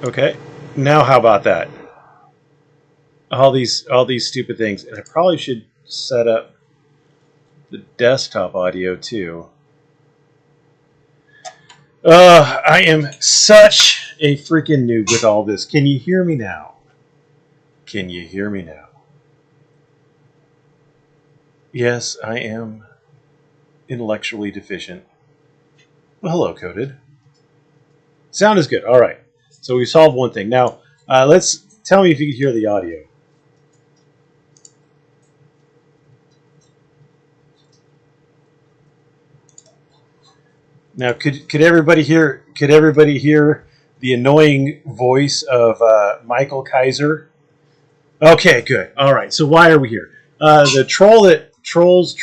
Okay. Now how about that? All these stupid things, and I probably should set up the desktop audio too. I am such a freaking noob with all this. Can you hear me now? Can you hear me now? Yes, I am intellectually deficient. Well, hello, Coded. Sound is good. All right. So we solved one thing. Now, let's tell me if you can hear the audio. Now, could everybody hear? Could everybody hear the annoying voice of Michael Kaiser? Okay, good. All right. So why are we here? The troll that trolls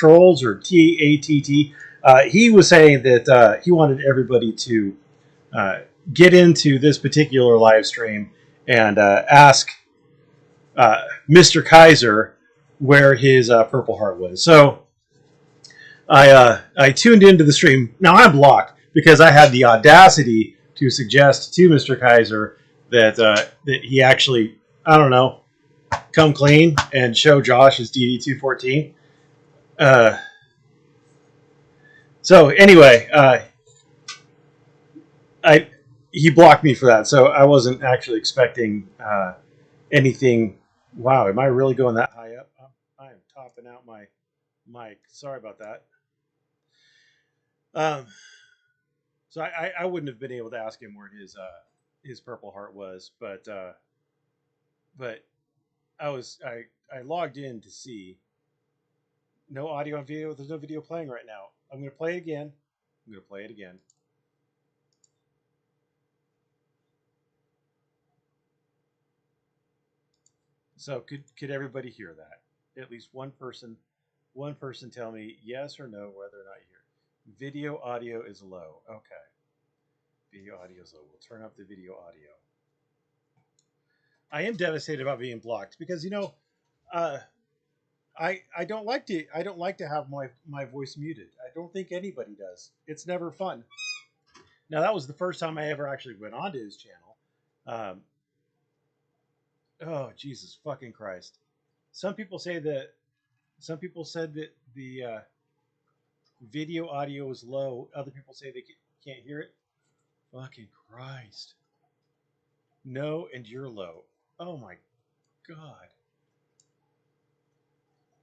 or TATT. He was saying that he wanted everybody to uh, get into this particular live stream and ask Mr. Kaiser where his Purple Heart was. So I tuned into the stream. Now I'm blocked because I had the audacity to suggest to Mr. Kaiser that he actually, I don't know, come clean and show Josh his DD214. Uh, so anyway, I he blocked me for that, so I wasn't actually expecting anything. Wow, am I really going that high up? I'm topping out my mic. Sorry about that. Um, so I wouldn't have been able to ask him where his Purple Heart was, but I logged in to see no audio and video. There's no video playing right now. I'm going to play it again. I'm going to play it again. So could everybody hear that? At least one person tell me yes or no whether or not you hear. Video audio is low. Okay. Video audio is low. We'll turn up the video audio. I am devastated about being blocked because uh, I don't like to have my voice muted. I don't think anybody does. It's never fun. Now that was the first time I ever actually went onto his channel. Um, oh Jesus fucking Christ! Some people say that some people said that the video audio is low. Other people say they can't hear it. Fucking Christ! No, and you're low. Oh my God!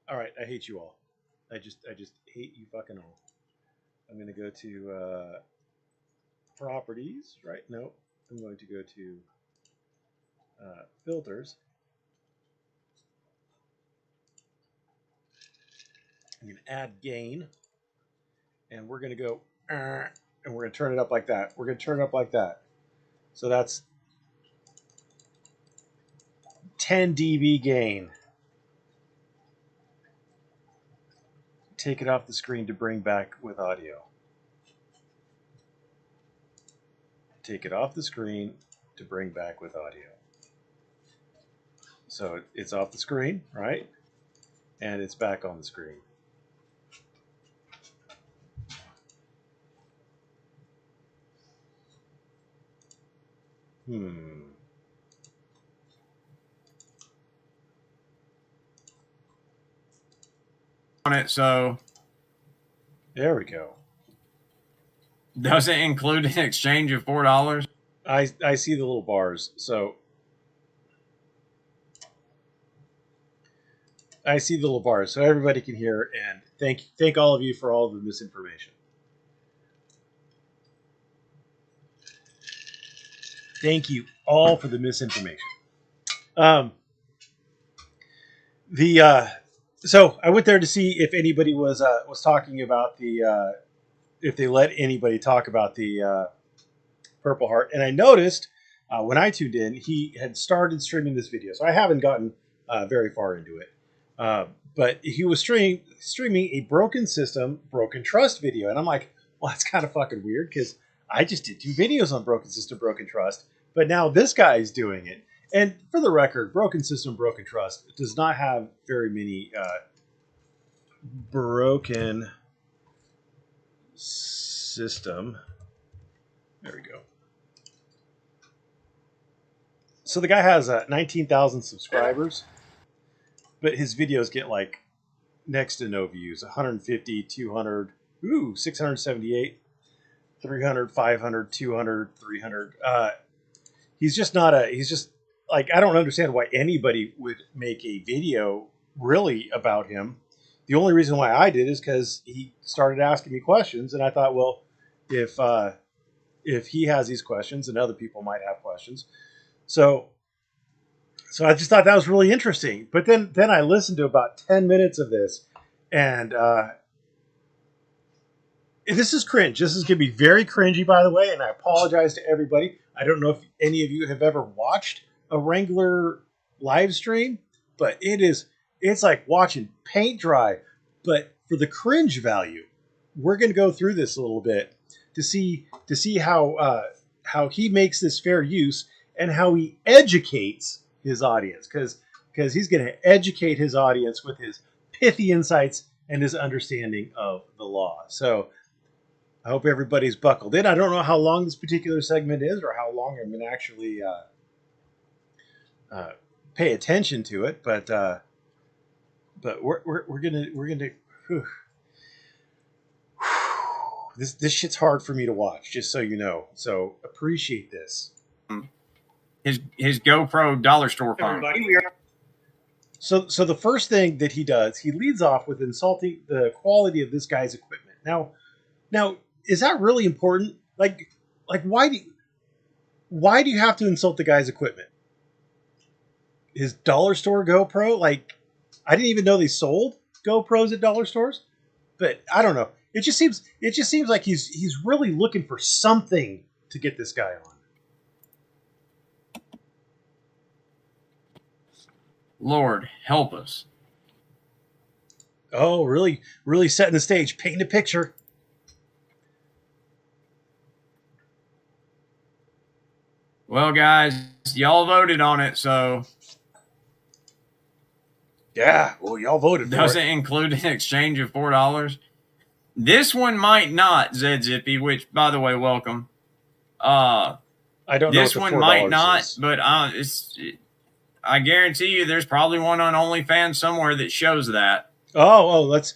All right, I hate you all. I just hate you fucking all. I'm gonna go to properties, right? No, I'm going to go to filters. I'm gonna add gain, and we're gonna go, and we're gonna turn it up like that. We're gonna turn it up like that. So that's 10 dB gain. Take it off the screen to bring back with audio. Take it off the screen to bring back with audio. So it's off the screen, right? And it's back on the screen. On it, so There we go. does it include an exchange of $4? I see the little bars. So I see the little bars, so everybody can hear. And thank all of you for all of the misinformation. Thank you all for the misinformation. Um, the so I went there to see if anybody was talking about the if they let anybody talk about the Purple Heart, and I noticed when I tuned in, he had started streaming this video, so I haven't gotten very far into it. But he was streaming a broken system, broken trust video, and I'm like, well, that's kind of fucking weird because I just did 2 videos on broken system, broken trust, but now this guy's doing it. And for the record, broken system, broken trust does not have very many broken system. There we go. So the guy has 19,000 subscribers, but his videos get like next to no views. 150, 200, 678, 300, 500, 200, 300. He's just not a. He's just like, I don't understand why anybody would make a video really about him. The only reason why I did is because he started asking me questions, and I thought, well, if he has these questions, and other people might have questions, so I just thought that was really interesting. But then I listened to about 10 minutes of this, and this is cringe. This is going to be very cringy, by the way, and I apologize to everybody. I don't know if any of you have ever watched a Wrangler live stream, but it's like watching paint dry. But for the cringe value, we're going to go through this a little bit to see how he makes this fair use and how he educates his audience, because he's going to educate his audience with his pithy insights and his understanding of the law. So I hope everybody's buckled in. I don't know how long this particular segment is or how long I'm going to actually pay attention to it, but we're gonna. Whew. This shit's hard for me to watch, just so you know. So appreciate this. His GoPro dollar store phone. So the first thing that he does, he leads off with insulting the quality of this guy's equipment. Now, is that really important? Like why do you have to insult the guy's equipment? His dollar store GoPro? Like, I didn't even know they sold GoPros at dollar stores, but I don't know. It just seems like he's really looking for something to get this guy on. Lord, help us. Oh, really setting the stage, painting a picture. Well, guys, y'all voted on it, so yeah. Well, y'all voted for it. Doesn't include an exchange of $4. This one might not, Zed Zippy, which, by the way, welcome. I don't know. This one might not, is. But I guarantee you, there's probably one on OnlyFans somewhere that shows that. Oh, let's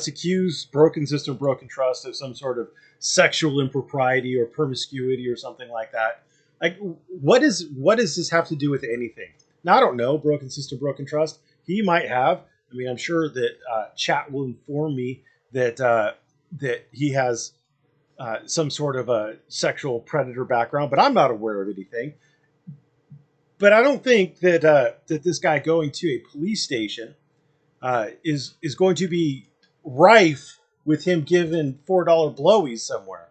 accuse Broken System, Broken Trust of some sort of sexual impropriety or promiscuity or something like that. Like, what does this have to do with anything? Now, I don't know. Broken System, Broken Trust. He might have. I mean, I'm sure that chat will inform me that he has some sort of a sexual predator background, but I'm not aware of anything. But I don't think that this guy going to a police station is going to be rife with him giving $4 blowies somewhere.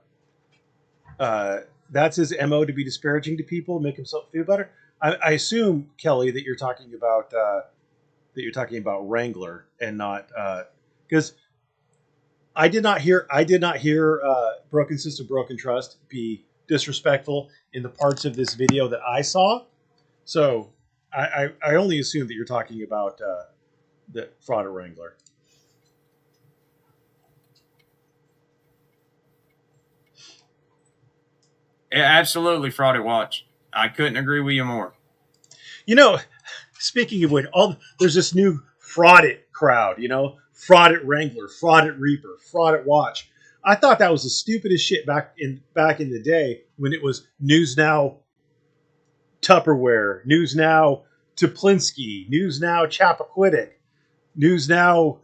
That's his MO, to be disparaging to people, make himself feel better. I assume, Kelly, that you're talking about Wrangler and not because I did not hear Broken System, Broken Trust be disrespectful in the parts of this video that I saw. So I only assume that you're talking about the fraud at Wrangler. Yeah, absolutely, fraud at Watch. I couldn't agree with you more. You know, speaking of which, there's this new fraud it crowd. You know, fraud at Wrangler, fraud at Reaper, fraud at Watch. I thought that was the stupidest shit back in the day when it was News Now Tupperware, News Now Tuplinski, News Now Chappaquiddick, News Now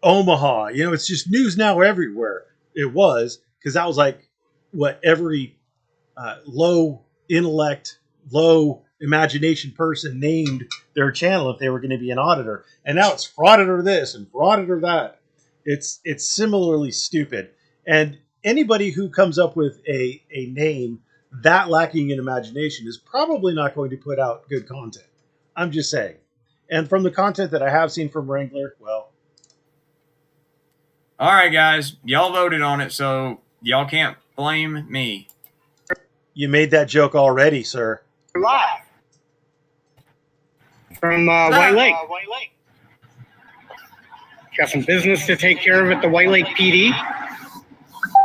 Omaha. You know, it's just News Now everywhere. It was, because that was like what every low intellect, low imagination person named their channel if they were going to be an auditor. And now it's frauditor this and frauditor that. It's similarly stupid. And anybody who comes up with a name that lacking in imagination is probably not going to put out good content. I'm just saying. And from the content that I have seen from Wrangler, well. All right, guys. Y'all voted on it, so y'all can't blame me. You made that joke already, sir. Live from White Lake. Got some business to take care of at the White Lake PD.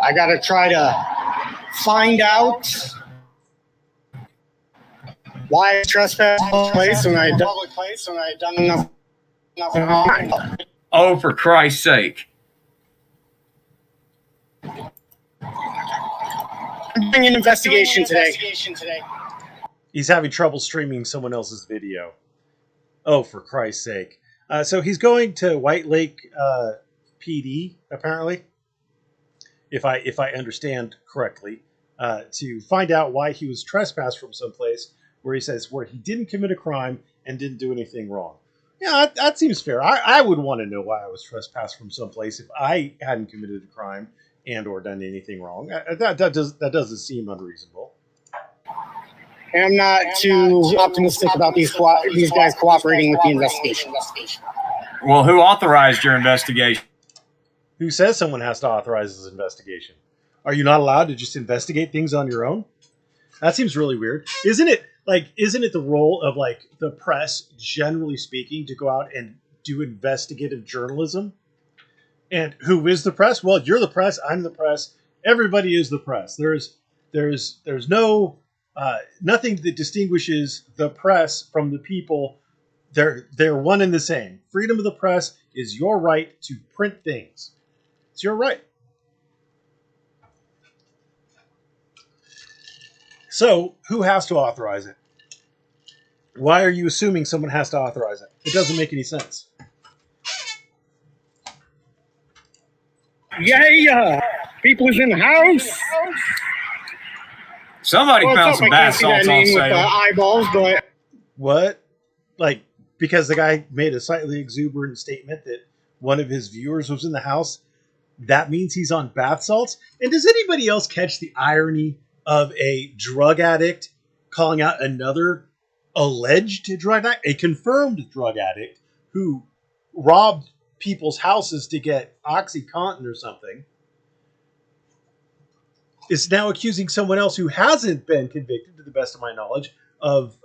I got to try to find out Why I trespass in public place when I done nothing wrong? Oh, for Christ's sake. I'm doing an investigation today. He's having trouble streaming someone else's video. Oh, for Christ's sake. So he's going to White Lake PD, apparently, if I understand correctly, to find out why he was trespassed from someplace where he says where he didn't commit a crime and didn't do anything wrong. Yeah, that seems fair. I would want to know why I was trespassed from someplace if I hadn't committed a crime and or done anything wrong. That doesn't seem unreasonable. And I'm not too optimistic about these guys cooperating with the investigation. Well, who authorized your investigation? Who says someone has to authorize this investigation? Are you not allowed to just investigate things on your own? That seems really weird. Isn't it the role of like the press, generally speaking, to go out and do investigative journalism? And who is the press? Well, you're the press, I'm the press, everybody is the press. There's no nothing that distinguishes the press from the people. They're one and the same. Freedom of the press is your right to print things. It's your right. So, who has to authorize it? Why are you assuming someone has to authorize it? It doesn't make any sense. Yeah, people is in the house. Somebody found some bath salts on with sale. eyeballs, but What? Like, because the guy made a slightly exuberant statement that one of his viewers was in the house, that means he's on bath salts? And does anybody else catch the irony of a drug addict calling out another alleged drug addict, a confirmed drug addict who robbed people's houses to get OxyContin or something, is now accusing someone else who hasn't been convicted, to the best of my knowledge, of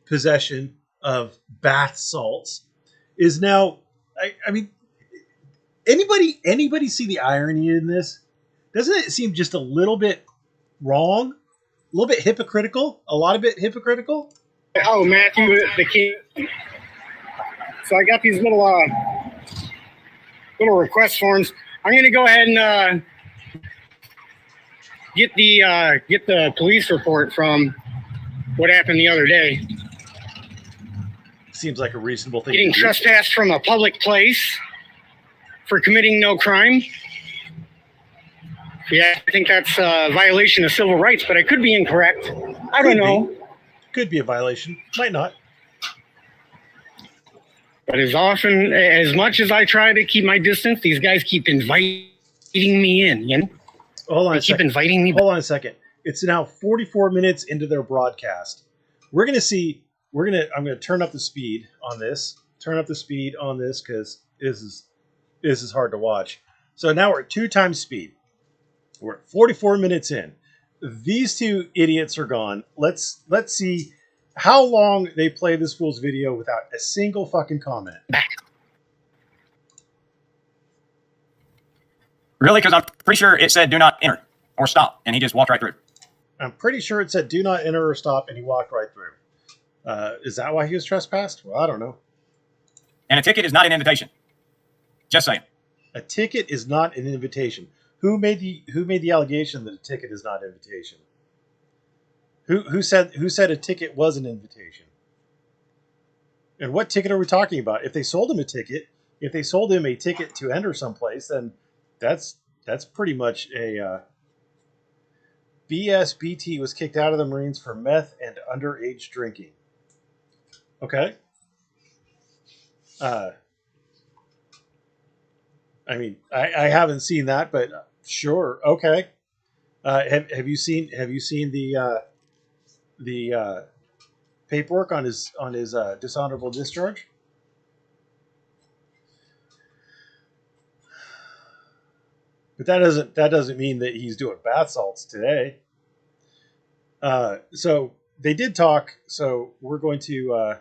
possession of bath salts, is now, I mean, anybody see the irony in this? Doesn't it seem just a little bit wrong? A little bit hypocritical? A lot of it hypocritical? oh, Matthew the King. So I got these little request forms. I'm going to go ahead and get the police report from what happened the other day. Seems like a reasonable thing. Getting to do. trespassed from a public place for committing no crime. Yeah, I think that's a violation of civil rights, but I could be incorrect. I don't know. Could be a violation. Might not. But as much as I try to keep my distance, these guys keep inviting me in. You know? Hold on. They keep inviting me. Hold on a second. It's now 44 minutes into their broadcast. We're gonna see. I'm gonna turn up the speed on this. Turn up the speed on this because this is hard to watch. So now we're at 2 times speed. We're at 44 minutes in. These two idiots are gone. Let's see how long they play this fool's video without a single fucking comment. Really? Because I'm pretty sure it said do not enter or stop, and he just walked right through. I'm pretty sure it said do not enter or stop, and he walked right through. Is that why he was trespassed? Well, I don't know. And a ticket is not an invitation. Just saying. A ticket is not an invitation. Who made the allegation that a ticket is not an invitation? Who said a ticket was an invitation? And what ticket are we talking about? If they sold him a ticket to enter someplace, then that's pretty much a BSBT was kicked out of the Marines for meth and underage drinking. Okay. I mean, I haven't seen that, but sure, okay. Have you seen the paperwork on his dishonorable discharge? But that doesn't mean that he's doing bath salts today. So they did talk. So we're going to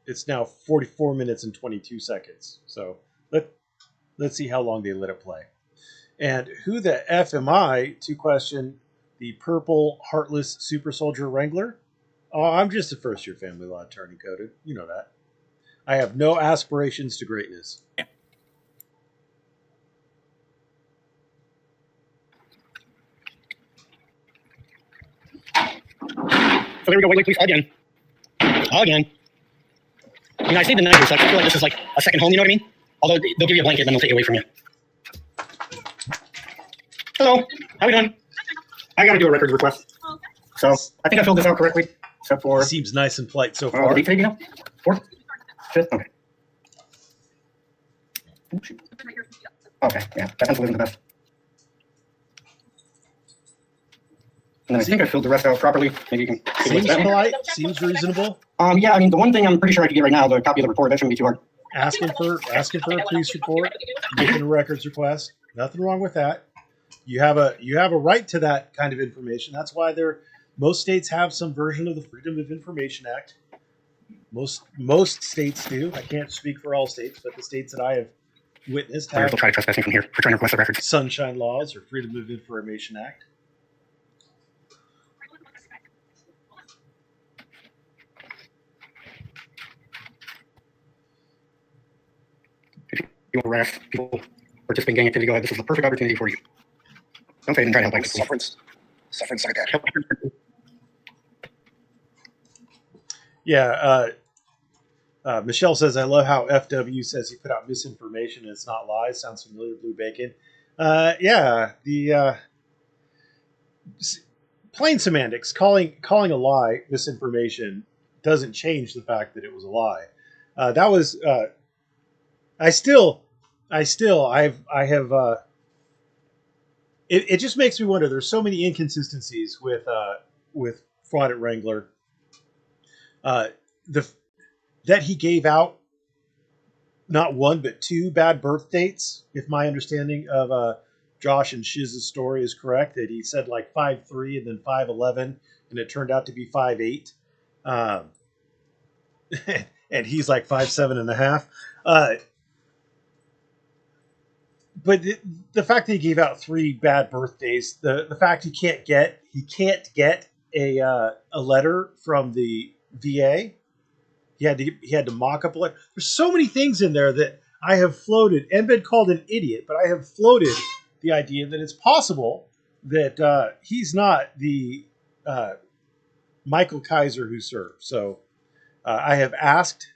it's now 44 minutes and 22 seconds. So let's see how long they let it play. And who the F am I to question the purple heartless super soldier wrangler? Oh, I'm just a first-year family law attorney, Coded. You know that. I have no aspirations to greatness. So there we go. Wait, please. Again. Again. You know, I stayed the night here, so I feel like this is like a second home, you know what I mean? Although they'll give you a blanket and then they'll take it away from you. Hello. How we doing? I got to do a records request. So I think I filled this out correctly, except for... Seems nice and polite so far. The date today, you know? 4th? 5th? Okay. Okay, yeah. That pencil isn't the best. And then I think I filled the rest out properly. Maybe you can... Seems polite. Seems reasonable. Yeah, I mean, the one thing I'm pretty sure I could get right now, the copy of the report, that shouldn't be too hard. Asking for a police report, making a records request. Nothing wrong with that. You have a right to that kind of information. That's why most states have some version of the Freedom of Information Act. Most states do. I can't speak for all states, but the states that I have witnessed have. They'll try trespassing from here for trying to request the records. Sunshine Laws or Freedom of Information Act. If you want to harass people participating in gang activity, go ahead. This is the perfect opportunity for you. Don't say it and try to help out. Sufferance like that. Yeah, Michelle says, I love how FW says he put out misinformation and it's not lies. Sounds familiar, Blue Bacon. Yeah, the plain semantics, calling a lie misinformation doesn't change the fact that it was a lie. That was, it just makes me wonder. There's so many inconsistencies with fraud at Wrangler. That he gave out not one but two bad birth dates, if my understanding of Josh and Shiz's story is correct. That he said like 5'3" and then 5'11", and it turned out to be 5'8", and he's like 5'7.5". But the fact that he gave out 3 bad birthdays, the fact he can't get a letter from the VA. He had to mock up a letter. There's so many things in there that I have floated and been called an idiot, but I have floated the idea that it's possible that he's not the Michael Kaiser who served. So I have asked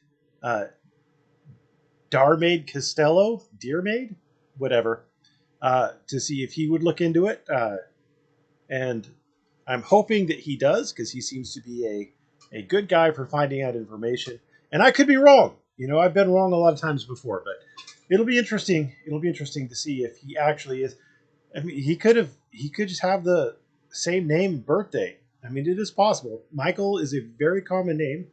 Dearmaid, whatever, to see if he would look into it. And I'm hoping that he does, because he seems to be a good guy for finding out information. And I could be wrong. You know, I've been wrong a lot of times before, but it'll be interesting. It'll be interesting to see if he actually is. I mean, he could just have the same name and birthday. I mean, it is possible. Michael is a very common name.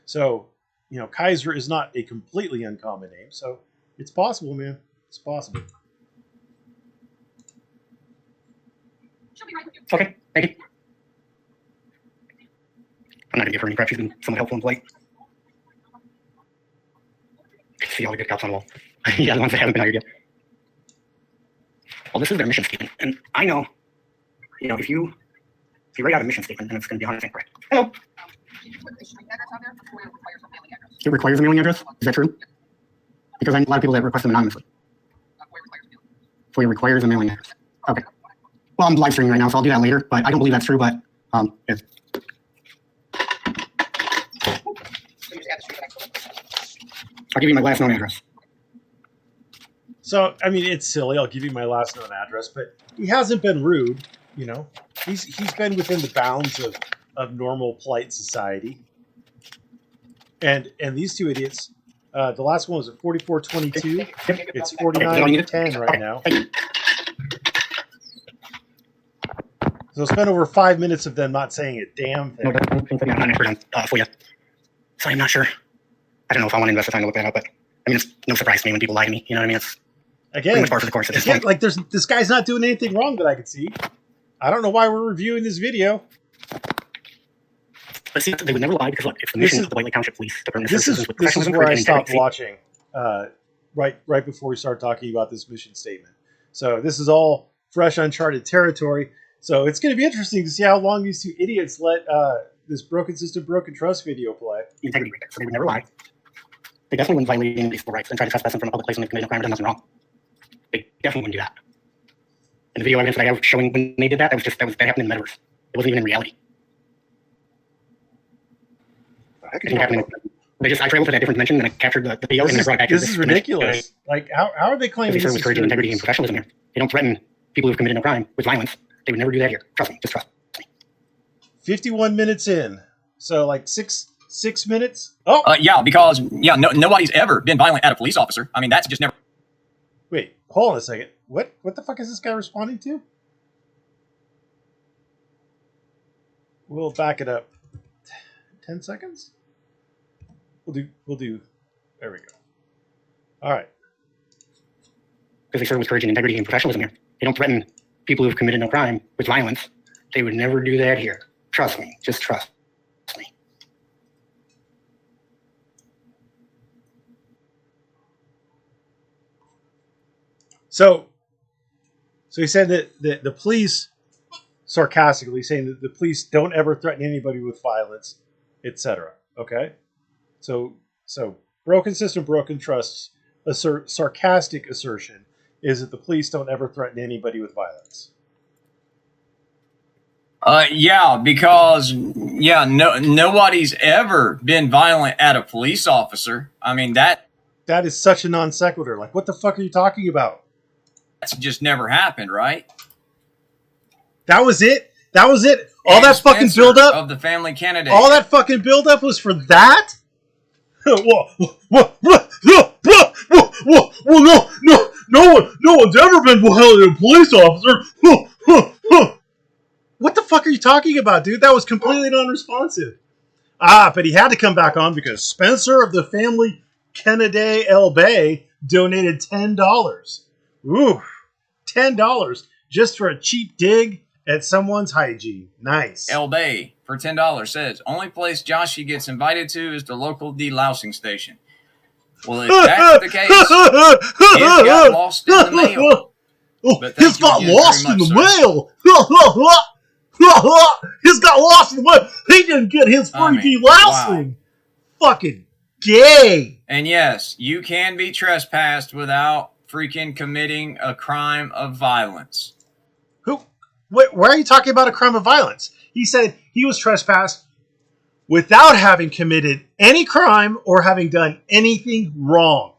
So, you know, Kaiser is not a completely uncommon name. So it's possible, man. It's possible. Okay, thank you. I'm not going to give her any crap. She's been somewhat helpful and polite. See all the good cops on the wall. Yeah, the ones that haven't been hired yet. Well, this is their mission statement. And I know, you know, if you write out a mission statement, then it's going to be 100% correct. Hello. It requires a mailing address? Is that true? Because I know a lot of people that request them anonymously. FOIA requires a mailing address. Okay. Well, I'm live streaming right now, so I'll do that later. But I don't believe that's true, but it's... I'll give you my last known address. So, I mean, it's silly. I'll give you my last known address, but he hasn't been rude. You know, he's been within the bounds of normal, polite society. And these two idiots, the last one was at 4422. It's 4910 right now. So spend over 5 minutes of them not saying a damn thing. No, I'm not an expert on FOIA, so I'm not sure. I don't know if I want to invest the time to look that up, but I mean, it's no surprise to me when people lie to me. You know what I mean? It's again, pretty much par for the course at this point. Like this guy's not doing anything wrong that I could see. I don't know why we're reviewing this video. But see, they would never lie because look, it's the mission of the White Lake Township Police to permanent This citizens with is professionalism, where I courage, and stopped integrity. watching right before we start talking about this mission statement. So this is all fresh, uncharted territory. So it's going to be interesting to see how long these two idiots let this broken system, broken trust video play. The integrity right there, so they would never lie. They definitely wouldn't violate anybody's civil rights and try to trespass them from a public place when they've committed no crime or done nothing wrong. They definitely wouldn't do that. And the video evidence that I have showing when they did that, that happened in the metaverse. It wasn't even in reality. It didn't happen in, I traveled to that different dimension and I captured the video and I brought it back to This is ridiculous. Like, how are they claiming this this with is courage and true? integrity and professionalism here. They don't threaten people who've committed no crime with violence. They would never do that here. Trust me. Just trust me. 51 minutes in. So, like, six minutes? Oh! Yeah, because, nobody's ever been violent at a police officer. I mean, that's just never... Wait, hold on a second. What the fuck is this guy responding to? We'll back it up. 10 seconds? We'll do. There we go. All right. Because they serve with courage and integrity and professionalism here. They don't threaten people who've committed no crime with violence. They would never do that here. Trust me. Just trust me. So he said that the police, sarcastically saying that the police don't ever threaten anybody with violence, etc. Okay? So broken system, broken trusts, sarcastic assertion is that the police don't ever threaten anybody with violence. Because nobody's ever been violent at a police officer. I mean, that is such a non sequitur. Like, what the fuck are you talking about? That's just never happened, right? That was it. All And that fucking Spencer build up of the family candidate. All that fucking build up was for that? Well, no one's ever been violent at a police officer. What the fuck are you talking about, dude? That was completely non-responsive. But he had to come back on because Spencer of the family Kennedy El Bay donated $10. Ooh, $10 just for a cheap dig at someone's hygiene. Nice. El Bay for $10 says only place Joshy gets invited to is the local delousing station. Well, if that's the case, it got lost in the mail. He's got lost in the mail. He's got lost in the mail. He didn't get his free delousing. Wow. Fucking gay. And yes, you can be trespassed without freaking committing a crime of violence. Why are you talking about a crime of violence? He said he was trespassed without having committed any crime or having done anything wrong.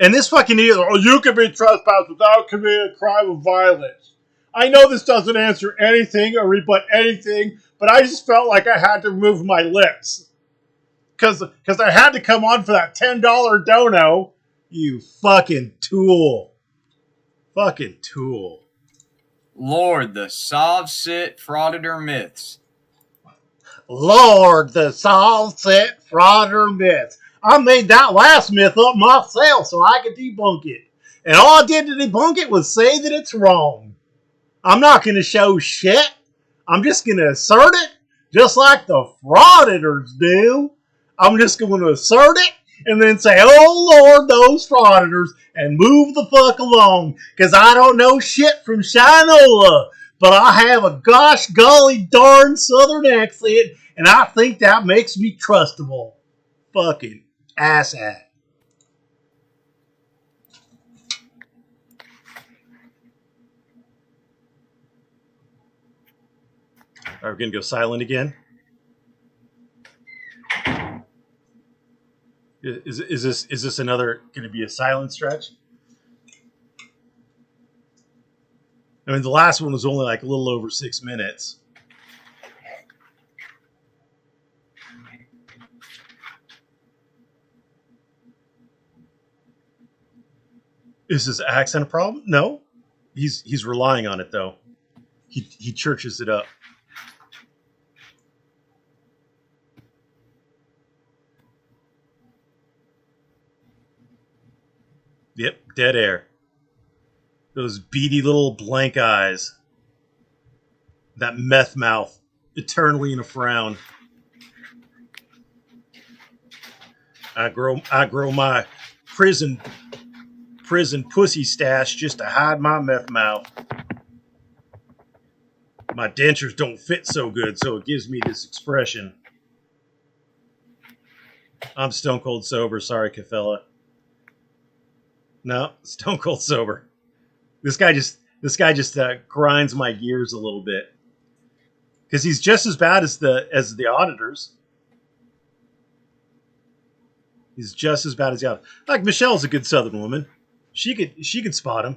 And this fucking idiot, you can be trespassed without committing a crime of violence. I know this doesn't answer anything or rebut anything, but I just felt like I had to move my lips. Because I had to come on for that $10 dono. You fucking tool. Fucking tool. Lord, the Sov-Sit Frauditor myths. Lord, the Sov-Sit Frauditor myths. I made that last myth up myself so I could debunk it. And all I did to debunk it was say that it's wrong. I'm not going to show shit. I'm just going to assert it just like the frauditors do. I'm just going to assert it and then say, oh Lord, those frauditors, and move the fuck along. Because I don't know shit from Shinola, but I have a gosh golly darn southern accent, and I think that makes me trustable. Fucking asshat. Are we going to go silent again? Is this another going to be a silent stretch? I mean, the last one was only like a little over 6 minutes. Is his accent a problem? No. He's relying on it though. He churches it up. Yep, dead air. Those beady little blank eyes. That meth mouth, eternally in a frown. I grow my prison pussy stash just to hide my meth mouth. My dentures don't fit so good, so it gives me this expression. I'm stone cold sober. Sorry, Kafella. No, stone cold sober. This guy just grinds my gears a little bit because he's just as bad as the auditors. He's just as bad as the auditors. Like Michelle's a good Southern woman. She could spot him.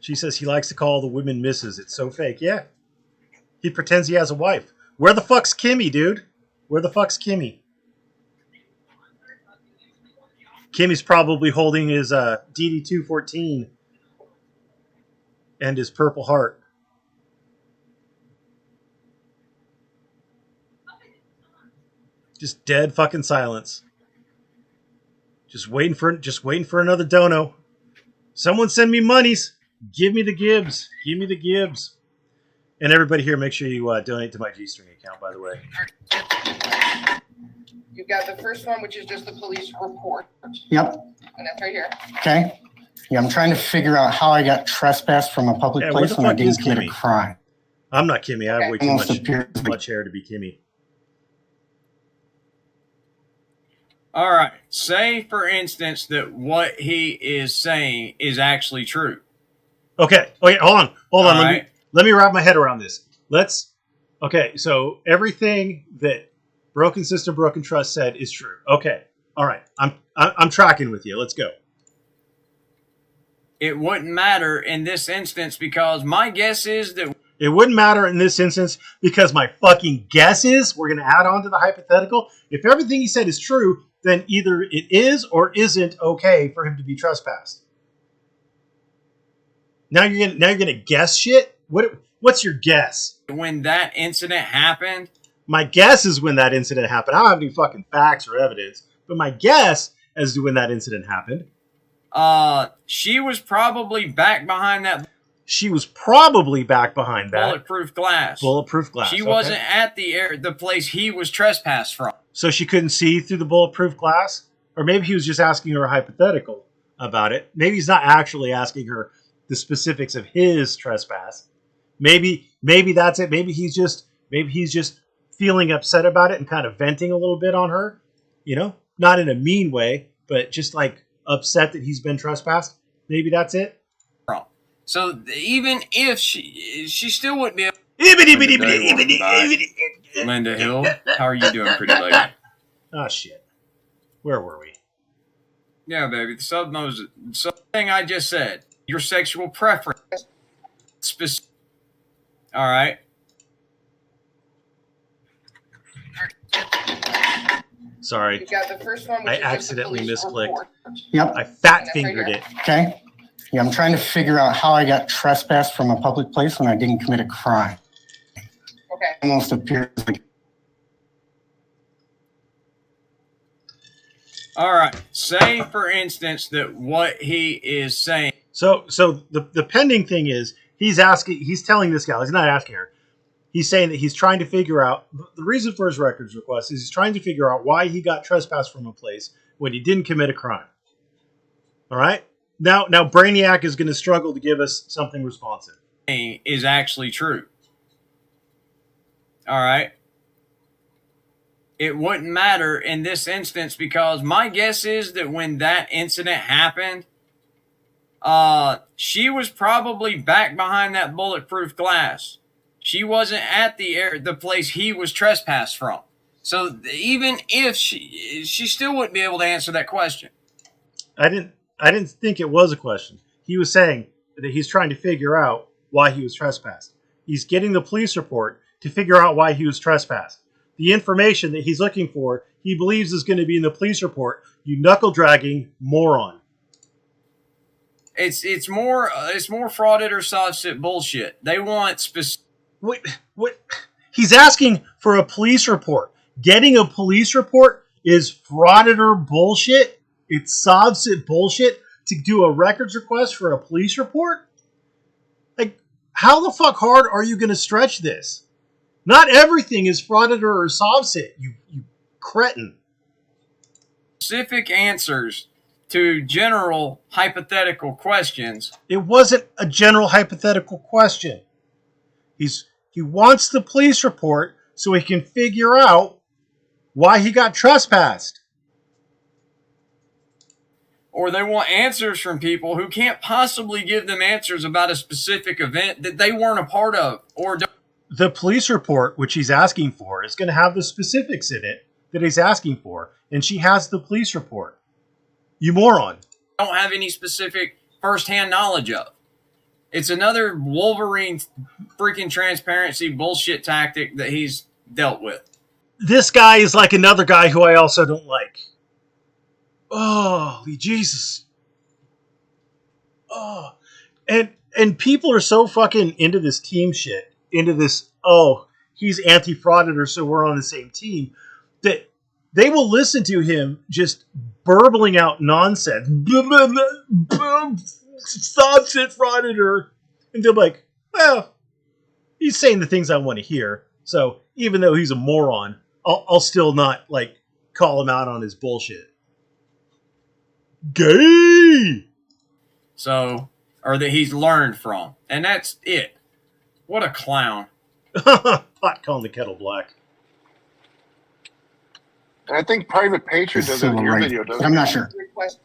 She says he likes to call the women misses. It's so fake. Yeah. He pretends he has a wife. Where the fuck's Kimmy, dude? Where the fuck's Kimmy? Kimmy's probably holding his DD-214 and his Purple Heart. Just dead fucking silence. Just waiting for another dono. Someone send me monies. Give me the Gibbs. Give me the Gibbs. And everybody here, make sure you donate to my G-String account, by the way. You've got the first one, which is just the police report. Yep. And that's right here. Okay. Yeah, I'm trying to figure out how I got trespassed from a public place when I didn't commit a crime. I'm not Kimmy. I have way too Almost much hair to be Kimmy. All right. Say, for instance, that what he is saying is actually true. Okay. Hold on. All right. Let me wrap my head around this. Okay. So everything that Broken System, Broken Trust said is true. Okay. All right. I'm tracking with you. Let's go. It wouldn't matter in this instance because my guess is that It wouldn't matter in this instance because my fucking guess is we're going to add on to the hypothetical. If everything he said is true, then either it is or isn't okay for him to be trespassed. Now you're gonna guess shit. What's your guess? when that incident happened, My guess is when that incident happened. I don't have any fucking facts or evidence, but my guess as to when that incident happened. she was probably back behind that She was probably back behind that bulletproof glass. bulletproof glass. She okay. wasn't at the place he was trespassed from. So she couldn't see through the bulletproof glass? Or maybe he was just asking her a hypothetical about it. Maybe he's not actually asking her the specifics of his trespass. Maybe that's it. Maybe he's just feeling upset about it and kind of venting a little bit on her. You know? Not in a mean way, but just like upset that he's been trespassed. Maybe that's it. So even if she still wouldn't be able. Linda Hill, how are you doing, pretty lady? Oh shit. Where were we? Yeah, baby. The thing I just said. Your sexual preference. All right. Sorry. You've got the first one, which I is just the accidentally police misclicked. report. Yep. I fat fingered it. Okay. Yeah, I'm trying to figure out how I got trespassed from a public place when I didn't commit a crime. Okay. Almost appears like All right. Say, for instance, that what he is saying. So the pending thing is he's telling this gal, he's not asking her. He's saying that he's trying to figure out the reason for his records request is he's trying to figure out why he got trespassed from a place when he didn't commit a crime. All right? Now Brainiac is going to struggle to give us something responsive. Is actually true. All right. It wouldn't matter in this instance because my guess is that when that incident happened, she was probably back behind that bulletproof glass. She wasn't at the place he was trespassed from. So even if she still wouldn't be able to answer that question. I didn't think it was a question. He was saying that he's trying to figure out why he was trespassed. He's getting the police report to figure out why he was trespassed. The information that he's looking for, he believes is going to be in the police report. You knuckle-dragging moron. It's more frauded or soft bullshit. They want specific. What? He's asking for a police report. Getting a police report is frauditor bullshit. It's Sovsit bullshit to do a records request for a police report? Like, how the fuck hard are you going to stretch this? Not everything is frauditor or Sovsit, you cretin. Specific answers to general hypothetical questions. It wasn't a general hypothetical question. He wants the police report so he can figure out why he got trespassed. Or they want answers from people who can't possibly give them answers about a specific event that they weren't a part of. Or the police report, which he's asking for, is going to have the specifics in it that he's asking for. And she has the police report. You moron. don't have any specific firsthand knowledge of. It's another Wolverine freaking transparency bullshit tactic that he's dealt with. This guy is like another guy who I also don't like. Oh, Jesus. Oh. And people are so fucking into this team shit, into this, oh, he's anti-frauditor, so we're on the same team, that they will listen to him just burbling out nonsense. Stop it, frauditor. And they're like, well, he's saying the things I want to hear. So even though he's a moron, I'll still not like call him out on his bullshit. Gay. So, or that he's learned from. And that's it. What a clown. Pot calling the kettle black. And I think Private Patriot does it in your video, doesn't I'm it? not sure. Request.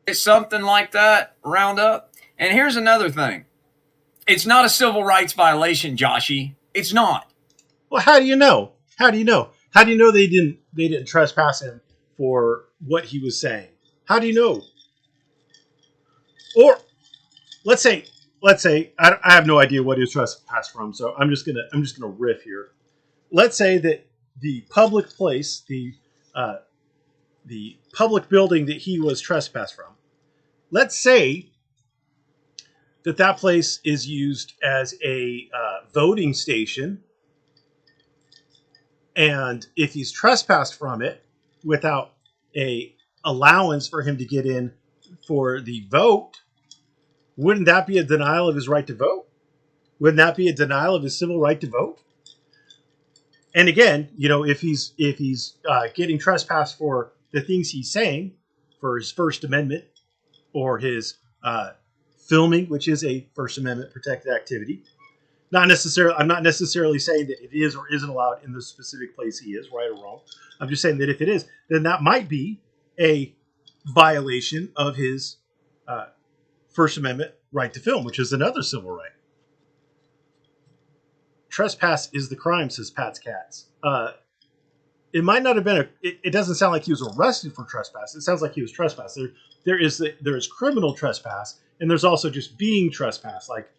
It's something like that, round up. And here's another thing. It's not a civil rights violation, Joshy. It's not. Well, how do you know? How do you know? How do you know they didn't trespass him for what he was saying? How do you know? Or let's say I have no idea what he was trespassed from, so I'm just gonna riff here. Let's say that the public place, the public building that he was trespassed from, let's say that place is used as a voting station, and if he's trespassed from it without a allowance for him to get in for the vote, wouldn't that be a denial of his right to vote? Wouldn't that be a denial of his civil right to vote? And again, you know, if he's getting trespassed for the things he's saying, for his First Amendment, or his filming, which is a First Amendment protected activity, I'm not necessarily saying that it is or isn't allowed in the specific place he is, right or wrong. I'm just saying that if it is, then that might be a violation of his First Amendment right to film, which is another civil right. Trespass is the crime, says Pat's Cats. It might not have been it doesn't sound like he was arrested for trespass. It sounds like he was trespassed. There is criminal trespass, and there's also just being trespassed. Like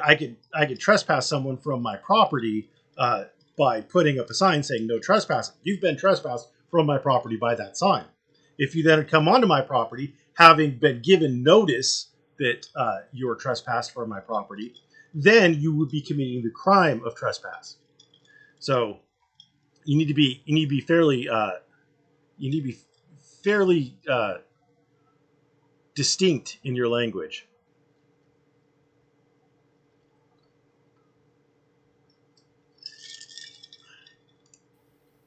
I could trespass someone from my property by putting up a sign saying no trespassing. You've been trespassed from my property by that sign. If you then had come onto my property, having been given notice that you're trespassed from my property, then you would be committing the crime of trespass. So you need to be fairly distinct in your language.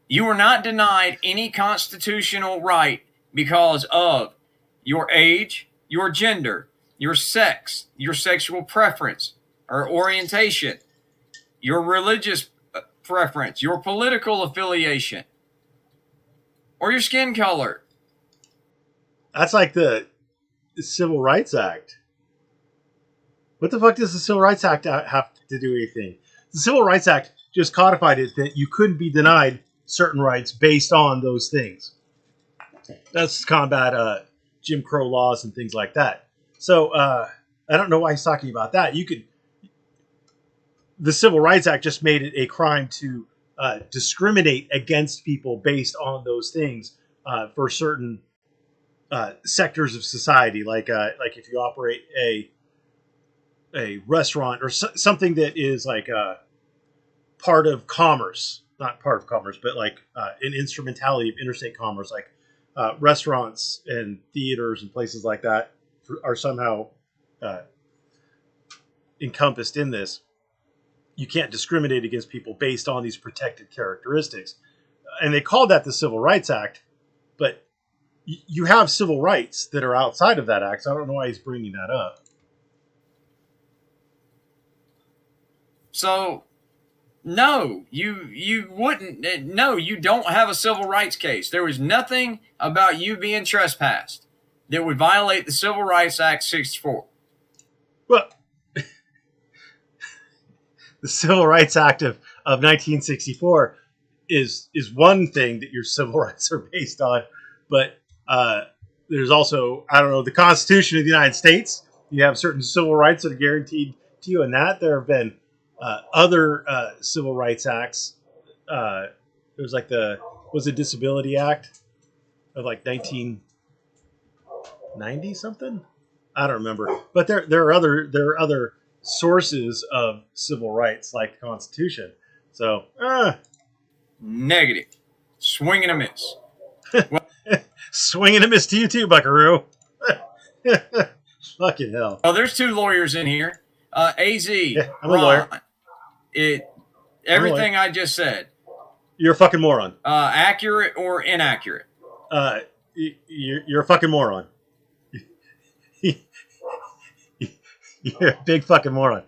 You are not denied any constitutional right because of your age, your gender, your sex, your sexual preference or orientation, your religious preference, your political affiliation, or your skin color. That's like the Civil Rights Act. What the fuck does the Civil Rights Act have to do with anything? The Civil Rights Act just codified it that you couldn't be denied certain rights based on those things. That's to combat Jim Crow laws and things like that. So I don't know why he's talking about that. The Civil Rights Act just made it a crime to discriminate against people based on those things for certain sectors of society, like if you operate a restaurant or something that is like part of commerce, not part of commerce, but like an instrumentality of interstate commerce, like restaurants and theaters and places like that are somehow encompassed in this. You can't discriminate against people based on these protected characteristics. and they called that the Civil Rights Act, but you have civil rights that are outside of that act. So I don't know why he's bringing that up. So, no, you wouldn't. No, you don't have a civil rights case. There was nothing about you being trespassed that would violate the Civil Rights Act 64. Well, the Civil Rights Act of 1964 is one thing that your civil rights are based on, but there's also, I don't know, the Constitution of the United States. You have certain civil rights that are guaranteed to you, and that there have been other civil rights acts. There's like was the Disability Act of like 1990 something. I don't remember, but there are other sources of civil rights like the Constitution. So, Negative. Swing and a miss. swing and a miss to you too, Buckaroo. Fucking hell. Oh, there's two lawyers in here. AZ, Yeah, I'm a Ron, lawyer. Everything I just said, You're a fucking moron. accurate or inaccurate? You're a fucking moron. You're a big fucking moron.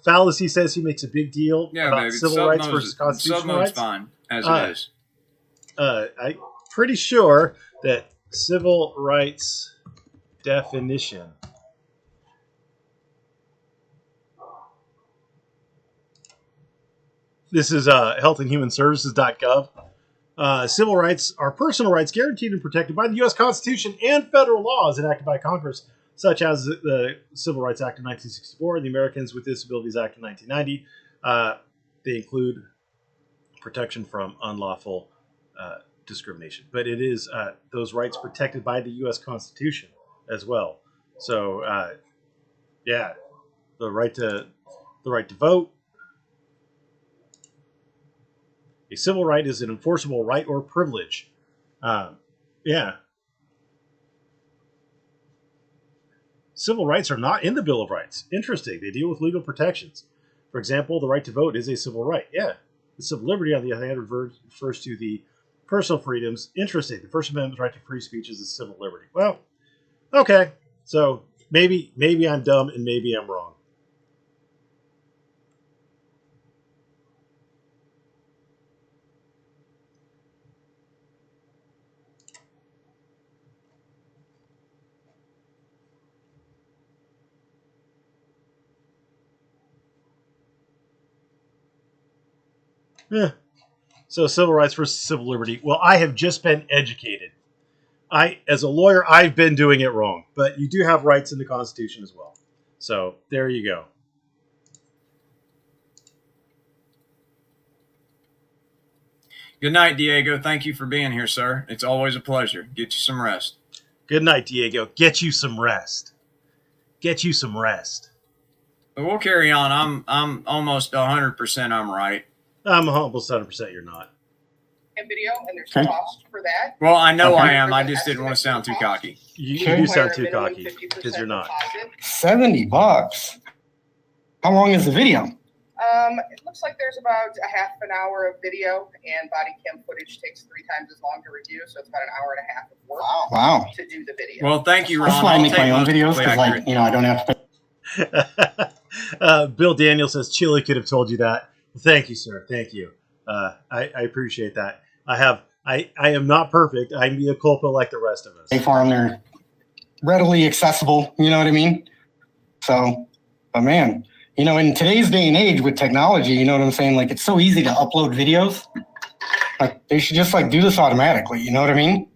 Fallacy says he makes a big deal about civil rights versus constitutional rights. Fine as it is. I'm pretty sure that civil rights definition. This is healthandhumanservices.gov. Civil rights are personal rights guaranteed and protected by the U.S. Constitution and federal laws enacted by Congress, such as the Civil Rights Act of 1964 and the Americans with Disabilities Act of 1990. They include protection from unlawful discrimination. But it is those rights protected by the U.S. Constitution as well. So, yeah, the right to vote. A civil right is an enforceable right or privilege. Yeah. Civil rights are not in the Bill of Rights. Interesting. They deal with legal protections. For example, the right to vote is a civil right. Yeah. The civil liberty, on the other hand, refers to the personal freedoms. Interesting. The First Amendment's right to free speech is a civil liberty. Well, okay. So maybe I'm dumb and maybe I'm wrong. Yeah. So civil rights versus civil liberty. Well, I have just been educated. As a lawyer, I've been doing it wrong. But you do have rights in the Constitution as well. So there you go. Good night, Diego. Thank you for being here, sir. It's always a pleasure. Get you some rest. Good night, Diego. Get you some rest. Get you some rest. But we'll carry on. I'm almost 100% I'm right. I'm almost 100% you're not. And video, and there's Okay. cost for that. Well, I know Okay. I am. I just didn't want to sound too cocky. You Okay. do sound Require a too minimum cocky 50% because you're not. deposit. $70. How long is the video? It looks like there's about a half an hour of video, and body cam footage takes 3 times as long to review, so it's about an hour and a half of work Wow. to do the video. Well, thank you, Ron. That's why I I'll make take my own most videos, completely because, accurate. I don't have to. Bill Daniel says Chile could have told you that. Thank you, sir. Thank you. I appreciate that. I am not perfect. I'm mea culpa like the rest of us. They farm, they're readily accessible, you know what I mean? So, but man, in today's day and age with technology, you know what I'm saying? Like, it's so easy to upload videos. Like, they should just do this automatically, you know what I mean?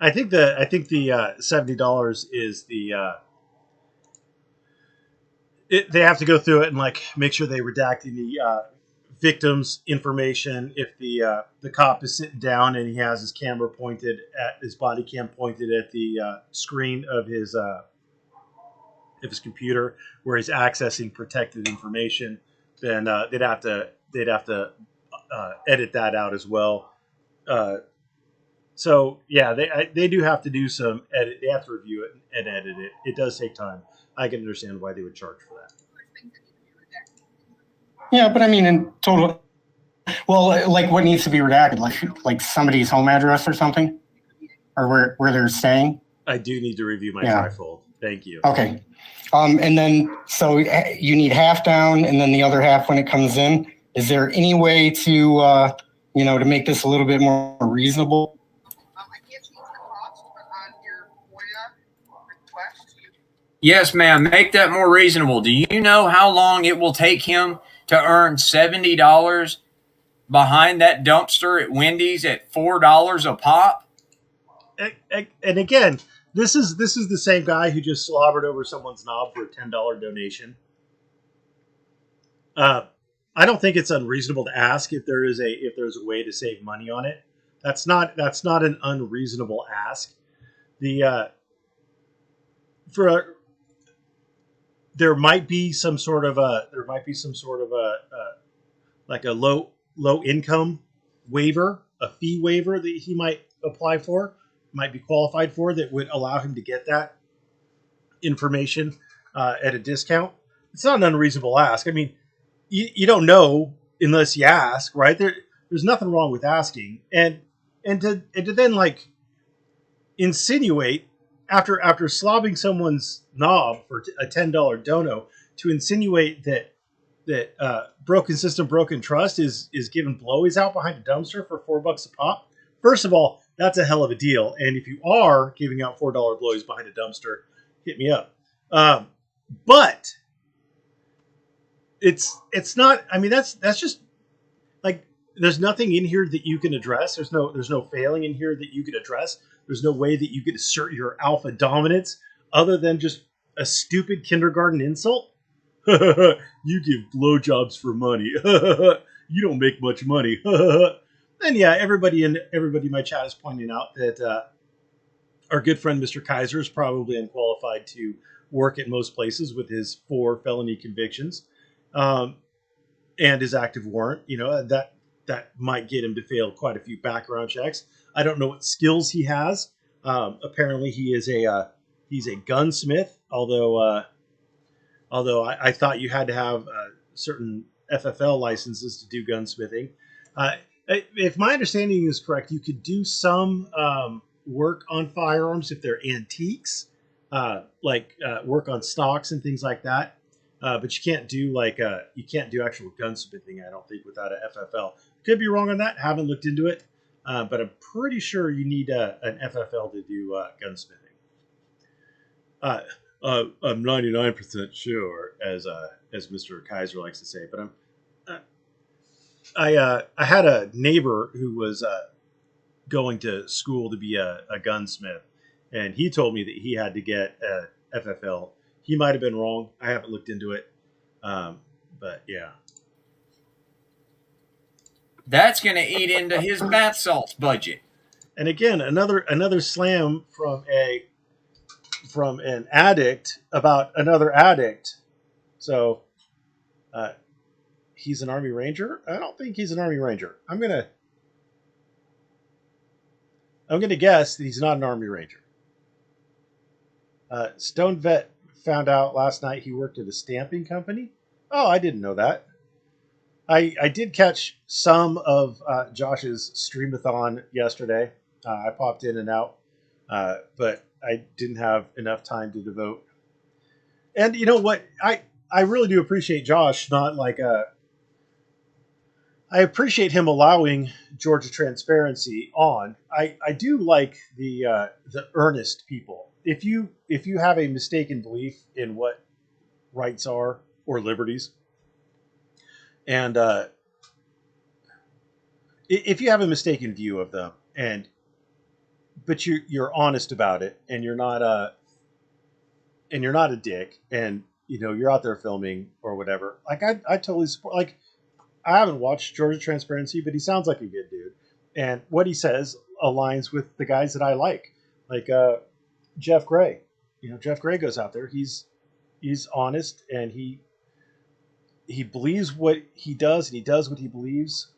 I think the $70 is they have to go through it and make sure they redact the victim's information. If the cop is sitting down and he has his camera pointed at his body cam pointed at the screen of his computer where he's accessing protected information, then they'd have to edit that out as well. So yeah, they do have to do some edit. They have to review it and edit it. It does take time. I can understand why they would charge for that. Yeah, but I mean, in total Well, like what needs to be redacted, like somebody's home address or something, or where they're staying. I do need to review my Yeah. trifold. Thank you. Okay. And then so you need half down, and then the other half when it comes in. Is there any way to to make this a little bit more reasonable? I can't change the cost, but on your FOIA request, Yes, ma'am. Make that more reasonable. Do you know how long it will take him to earn $70 behind that dumpster at Wendy's at $4 a pop? And again, this is the same guy who just slobbered over someone's knob for a $10 donation. I don't think it's unreasonable to ask if there's a way to save money on it. That's not an unreasonable ask. The for there might be some sort of a like a low income waiver, a fee waiver that he might apply for, might be qualified for, that would allow him to get that information at a discount. It's not an unreasonable ask. I mean, you don't know unless you ask, right? There's nothing wrong with asking, and to then like insinuate after slobbing someone's knob for a $10 dono, to insinuate that broken system, broken trust is giving blowies out behind a dumpster for $4 a pop. First of all, that's a hell of a deal, and if you are giving out $4 blowies behind a dumpster, hit me up. But it's not. I mean, that's just like, there's nothing in here that you can address. There's no failing in here that you could address. There's no way that you could assert your alpha dominance other than just a stupid kindergarten insult. You give blowjobs for money. You don't make much money. And yeah, everybody in my chat is pointing out that our good friend Mr. Kaiser is probably unqualified to work at most places with his 4 felony convictions, and his active warrant. You know, that might get him to fail quite a few background checks. I don't know what skills he has. Apparently, he's a gunsmith. Although I thought you had to have certain FFL licenses to do gunsmithing. If my understanding is correct, you could do some work on firearms if they're antiques, like work on stocks and things like that. But you can't do actual gunsmithing, I don't think, without an FFL. Could be wrong on that. Haven't looked into it, but I'm pretty sure you need an FFL to do gunsmithing. I'm 99% sure, as Mr. Kaiser likes to say. But I had a neighbor who was going to school to be a gunsmith, and he told me that he had to get a FFL. He might have been wrong. I haven't looked into it, but yeah. That's going to eat into his bath salts budget. And again, another slam from an addict about another addict. So he's an Army Ranger? I don't think he's an Army Ranger. I'm gonna guess that he's not an Army Ranger. Stone Vet found out last night he worked at a stamping company. Oh, I didn't know that. I did catch some of Josh's streamathon yesterday. I popped in and out, but I didn't have enough time to devote. And you know what? I really do appreciate Josh. I appreciate him allowing Georgia Transparency on. I do like the earnest people. If you have a mistaken belief in what rights are or liberties, and if you have a mistaken view of them, but you're honest about it, and you're not a dick, and you're out there filming or whatever. Like I totally support. Like, I haven't watched Georgia Transparency, but he sounds like a good dude, and what he says aligns with the guys that I like Jeff Gray. Jeff Gray goes out there. He's honest, and he believes what he does, and he does what he believes.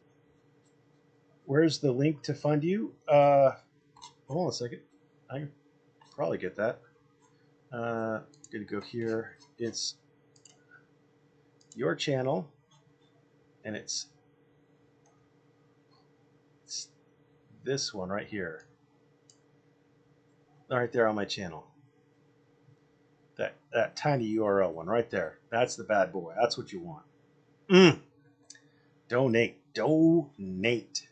Where's the link to fund you? Hold on a second. I can probably get that. Gonna go here. It's your channel, and it's this one right here. Right there on my channel. That tiny URL one right there. That's the bad boy. That's what you want. Donate. Donate.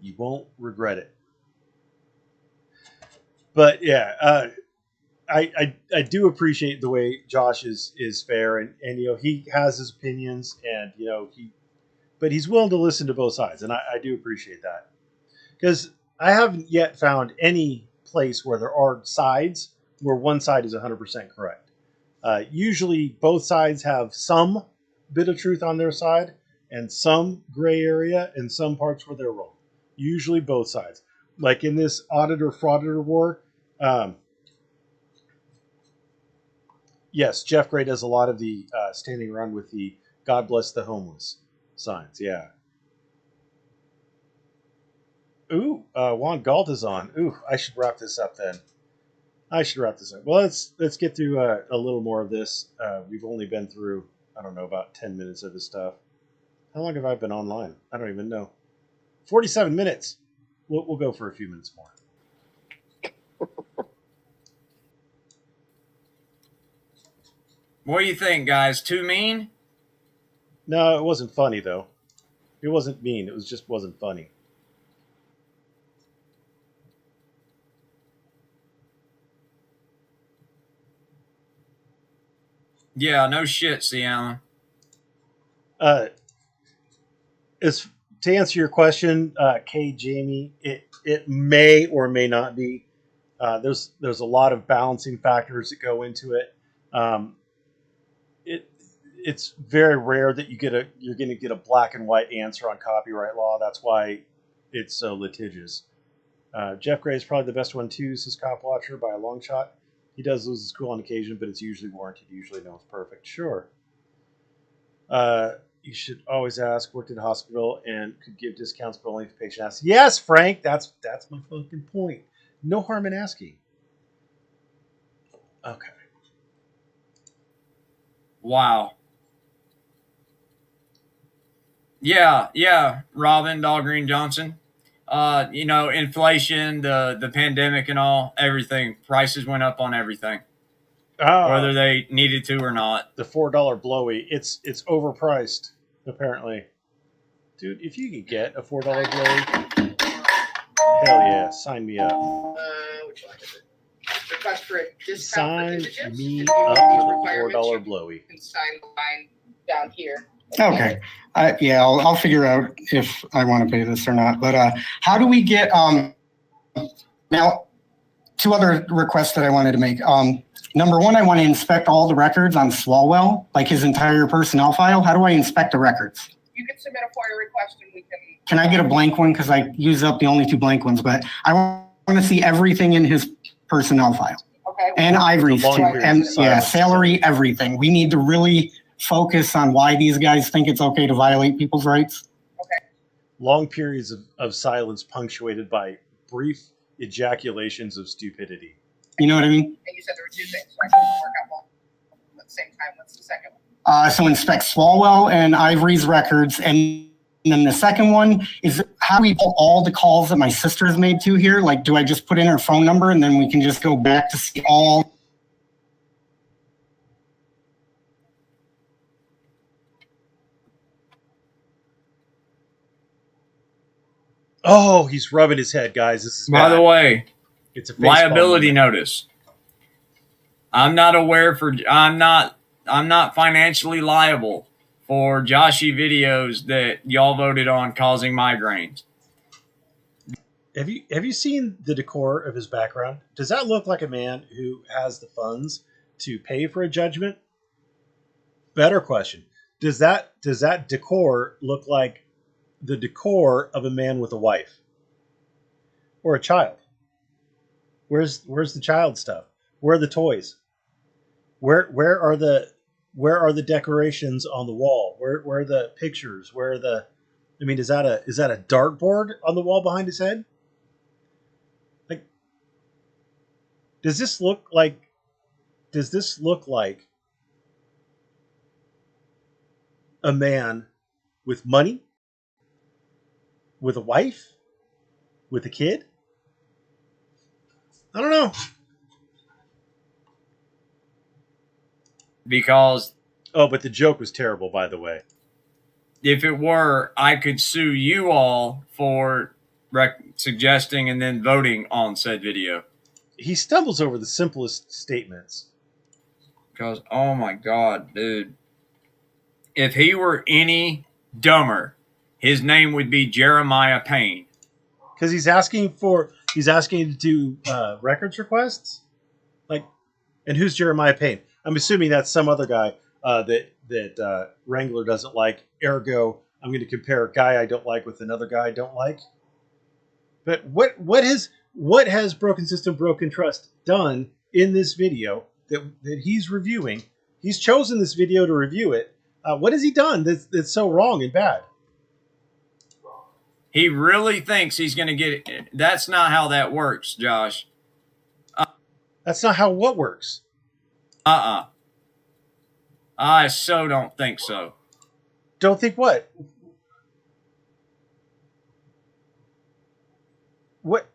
You won't regret it. But yeah, I do appreciate the way Josh is fair, and he has his opinions, and but he's willing to listen to both sides, and I do appreciate that, because I haven't yet found any place where there are sides where one side is 100% correct. Usually both sides have some bit of truth on their side and some gray area and some parts where they're wrong. Usually both sides. Like in this auditor-frauditor war, yes, Jeff Gray does a lot of the standing around with the God bless the homeless signs. Yeah. Ooh, Juan Galt is on. Ooh, I should wrap this up then. Well, let's get through a little more of this. We've only been through, I don't know, about 10 minutes of his stuff. How long have I been online? I don't even know. 47 minutes. We'll go for a few minutes more. What do you think, guys? Too mean? No, it wasn't funny, though. It wasn't mean. It just wasn't funny. Yeah, no shit, C. Allen. As to answer your question, K. Jamie, it may or may not be. There's a lot of balancing factors that go into it. It's very rare that you're going to get a black and white answer on copyright law. That's why it's so litigious. Jeff Gray is probably the best one too, says Cop Watcher, by a long shot. He does lose his cool on occasion, but it's usually warranted. Usually no one's perfect. Sure. You should always ask, worked at a hospital and could give discounts, but only if the patient asks. Yes, Frank, that's my fucking point. No harm in asking. Okay. Wow. Yeah, Robin Dahlgreen Johnson. Inflation, the pandemic and all, everything. Prices went up on everything. Whether they needed to or not. The $4 blowy, it's overpriced, apparently. Dude, if you could get a $4 blowy, hell yeah, sign me up. Which one is it? Request for a discount Sign for images. me If up you meet for these requirements, $4 you blowy. can sign the line down here. Okay. I'll figure out if I want to pay this or not. But how do we get now? Two other requests that I wanted to make. Number one, I want to inspect all the records on Swalwell, like his entire personnel file. How do I inspect the records? You can submit a FOIA request and we can. Can I get a blank one? Because I use up the only two blank ones, but I want to see everything in his personnel file. Okay. And Ivory's too. And yeah, silence. salary, everything. We need to really focus on why these guys think it's okay to violate people's rights. Okay. Long periods of silence punctuated by brief ejaculations of stupidity. You know what I mean? And you said there were two things, so I can work on both at the same time. What's the second one? So inspect Swalwell and Ivory's records. And then the second one is how do we pull all the calls that my sister's made to here? Like, do I just put in her phone number and then we can just go back to see all? Oh, he's rubbing his head, guys. This is By bad. the way, It's a face liability palm notice. I'm not financially liable for Joshy videos that y'all voted on causing migraines. Have you seen the decor of his background? Does that look like a man who has the funds to pay for a judgment? Better question. Does that decor look like the decor of a man with a wife or a child? Where's the child stuff? Where are the toys? Where are the decorations on the wall? Where are the pictures? Where are the? I mean, is that a dartboard on the wall behind his head? Like, does this look like a man with money, with a wife, with a kid? I don't know. Because Oh, but the joke was terrible, by the way. if it were, I could sue you all for suggesting and then voting on said video. He stumbles over the simplest statements. Because, oh my God, dude. If he were any dumber, his name would be Jeremiah Payne. Because he's asking to do records requests? Like, and who's Jeremiah Payne? I'm assuming that's some other guy that Wrangler doesn't like. Ergo, I'm going to compare a guy I don't like with another guy I don't like. But what has Broken System, Broken Trust done in this video that he's reviewing? He's chosen this video to review it. What has he done that's so wrong and bad? He really thinks he's going to get it. That's not how that works, Josh. That's not how what works. I so don't think so. Don't think what? What?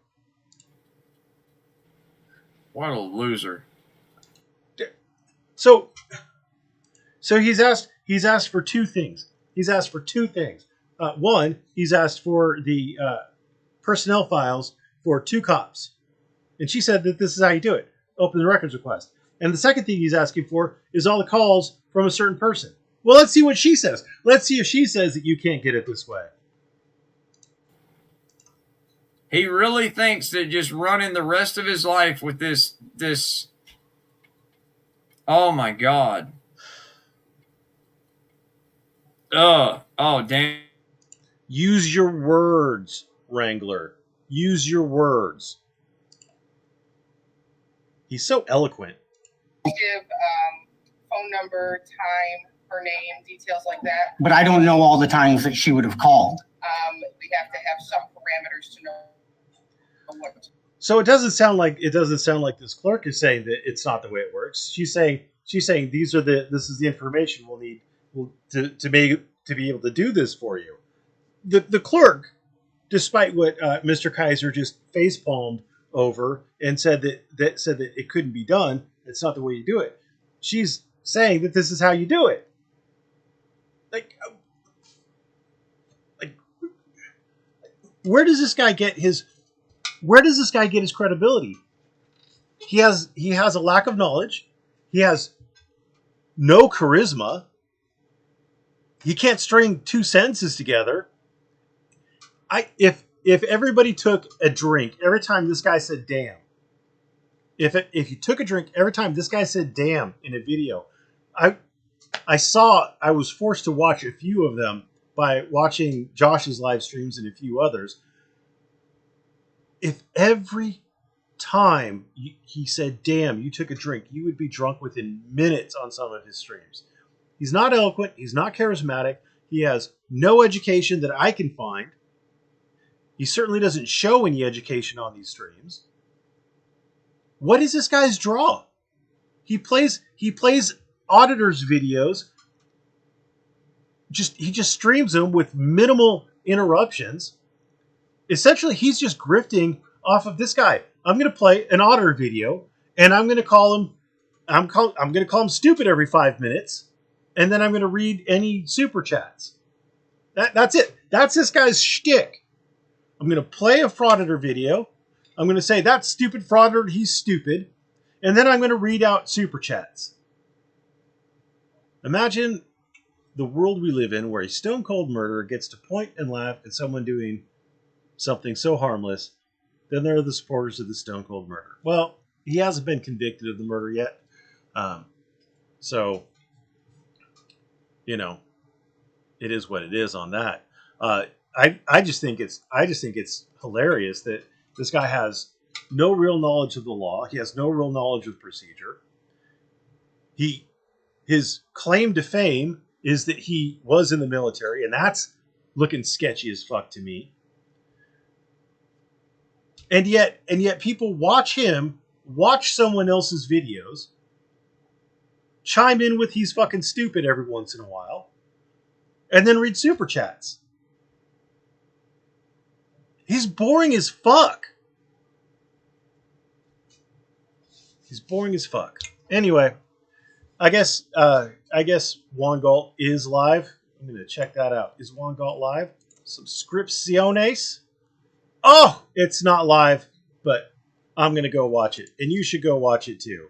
What a loser. So he's asked for two things. One, he's asked for the personnel files for 2 cops, and she said that this is how you do it: open the records request. And the second thing he's asking for is all the calls from a certain person. Well, let's see what she says. Let's see if she says that you can't get it this way. He really thinks that just running the rest of his life with this. Oh my God. Oh, damn. Use your words, Wrangler. Use your words. He's so eloquent. Give phone number, time, her name, details like that. But I don't know all the times that she would have called. We have to have some parameters to know what. So it doesn't sound like this clerk is saying that it's not the way it works. She's saying this is the information we'll need to be able to do this for you. The clerk, despite what Mr. Kaiser just facepalmed over and said that it couldn't be done, it's not the way you do it. She's saying that this is how you do it. Like where does this guy get his credibility? He has a lack of knowledge. He has no charisma. He can't string 2 sentences together. If everybody took a drink every time this guy said damn, if you took a drink every time this guy said damn in a video, I was forced to watch a few of them by watching Josh's live streams and a few others. If every time he said damn, you took a drink, you would be drunk within minutes on some of his streams. He's not eloquent. He's not charismatic. He has no education that I can find. He certainly doesn't show any education on these streams. What is this guy's draw? He plays Auditor's videos. He just streams them with minimal interruptions. Essentially, he's just grifting off of this guy. I'm going to play an Auditor video, and I'm going to call him. I'm going to call him stupid every 5 minutes, and then I'm going to read any super chats. That's it. That's this guy's shtick. I'm going to play a Frauditor video. I'm going to say, that's stupid Frauditor, he's stupid. And then I'm going to read out super chats. Imagine the world we live in where a stone cold murderer gets to point and laugh at someone doing something so harmless. Then there are the supporters of the stone cold murder. Well, he hasn't been convicted of the murder yet. So, it is what it is on that. I just think it's hilarious that this guy has no real knowledge of the law. He has no real knowledge of procedure. His claim to fame is that he was in the military, and that's looking sketchy as fuck to me. And yet people watch someone else's videos, chime in with he's fucking stupid every once in a while, and then read super chats. He's boring as fuck. He's boring as fuck. Anyway, I guess Juan Galt is live. I'm gonna check that out. Is Juan Galt live? Subscripciones. Oh, it's not live, but I'm gonna go watch it, and you should go watch it too.